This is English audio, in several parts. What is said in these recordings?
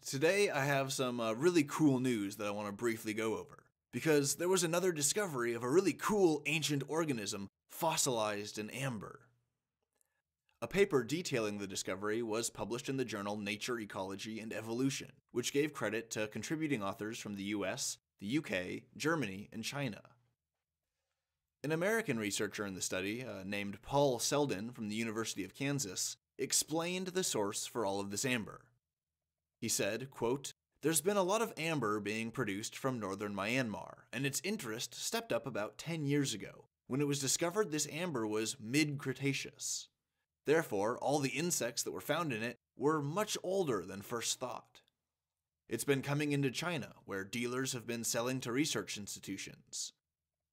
Today I have some really cool news that I want to briefly go over, because there was another discovery of a really cool ancient organism fossilized in amber. A paper detailing the discovery was published in the journal Nature, Ecology, and Evolution, which gave credit to contributing authors from the US, the UK, Germany, and China. An American researcher in the study, named Paul Selden from the University of Kansas, explained the source for all of this amber. He said, quote, "There's been a lot of amber being produced from northern Myanmar, and its interest stepped up about 10 years ago, when it was discovered this amber was mid-Cretaceous. Therefore, all the insects that were found in it were much older than first thought. It's been coming into China, where dealers have been selling to research institutions.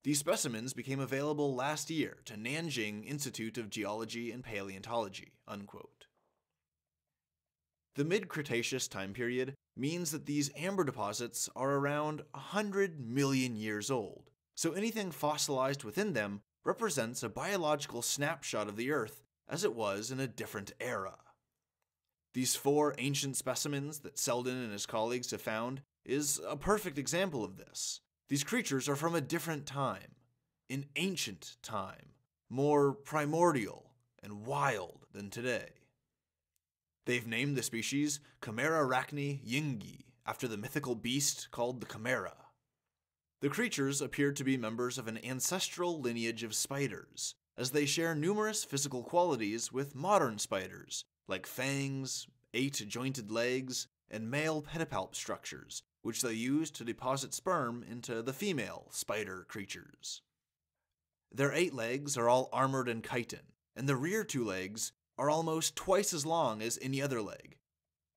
These specimens became available last year to Nanjing Institute of Geology and Paleontology." Unquote. The mid-Cretaceous time period means that these amber deposits are around 100 million years old, so anything fossilized within them represents a biological snapshot of the Earth as it was in a different era. These 4 ancient specimens that Selden and his colleagues have found is a perfect example of this. These creatures are from a different time, an ancient time, more primordial and wild than today. They've named the species Chimerarachne yingi, after the mythical beast called the chimera. The creatures appear to be members of an ancestral lineage of spiders, as they share numerous physical qualities with modern spiders, like fangs, 8 jointed legs, and male pedipalp structures, which they use to deposit sperm into the female spider creatures. Their 8 legs are all armored and chitin, and the rear 2 legs are almost twice as long as any other leg.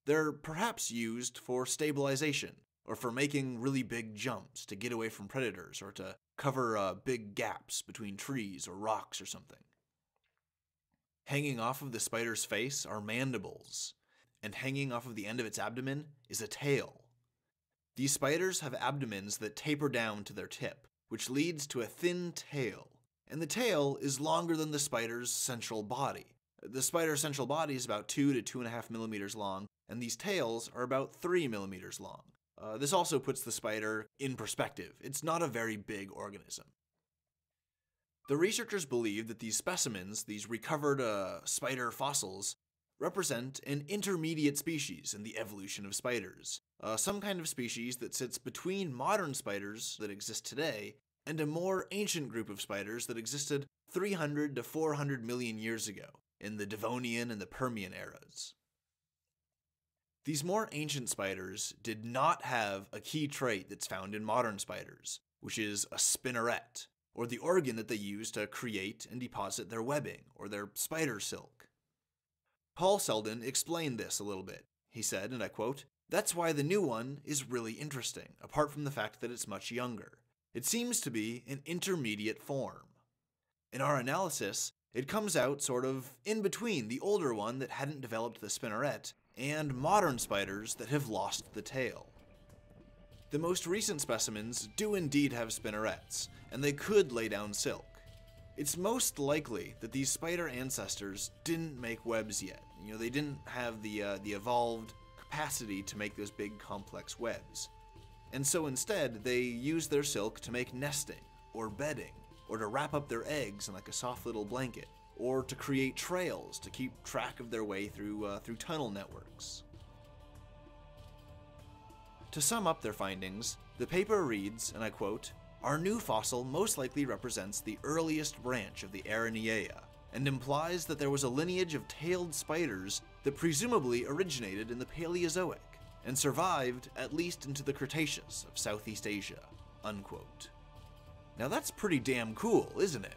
They're perhaps used for stabilization, or for making really big jumps to get away from predators, or to cover big gaps between trees or rocks or something. Hanging off of the spider's face are mandibles, and hanging off of the end of its abdomen is a tail. These spiders have abdomens that taper down to their tip, which leads to a thin tail, and the tail is longer than the spider's central body. The spider's central body is about 2 to 2.5 millimeters long, and these tails are about 3 millimeters long. This also puts the spider in perspective. It's not a very big organism. The researchers believe that these specimens, these recovered spider fossils, represent an intermediate species in the evolution of spiders. Some kind of species that sits between modern spiders that exist today and a more ancient group of spiders that existed 300 to 400 million years ago, in the Devonian and the Permian eras. These more ancient spiders did not have a key trait that's found in modern spiders, which is a spinneret, or the organ that they use to create and deposit their webbing, or their spider silk. Paul Selden explained this a little bit. He said, and I quote, "That's why the new one is really interesting, apart from the fact that it's much younger. It seems to be an intermediate form. In our analysis, it comes out sort of in between the older one that hadn't developed the spinneret and modern spiders that have lost the tail. The most recent specimens do indeed have spinnerets, and they could lay down silk. It's most likely that these spider ancestors didn't make webs yet. They didn't have the evolved capacity to make those big complex webs. And so instead, they used their silk to make nesting, or bedding, or to wrap up their eggs in like a soft little blanket, or to create trails to keep track of their way through tunnel networks." To sum up their findings, the paper reads, and I quote, "Our new fossil most likely represents the earliest branch of the Araneae, and implies that there was a lineage of tailed spiders that presumably originated in the Paleozoic, and survived at least into the Cretaceous of Southeast Asia." Unquote. Now that's pretty damn cool, isn't it?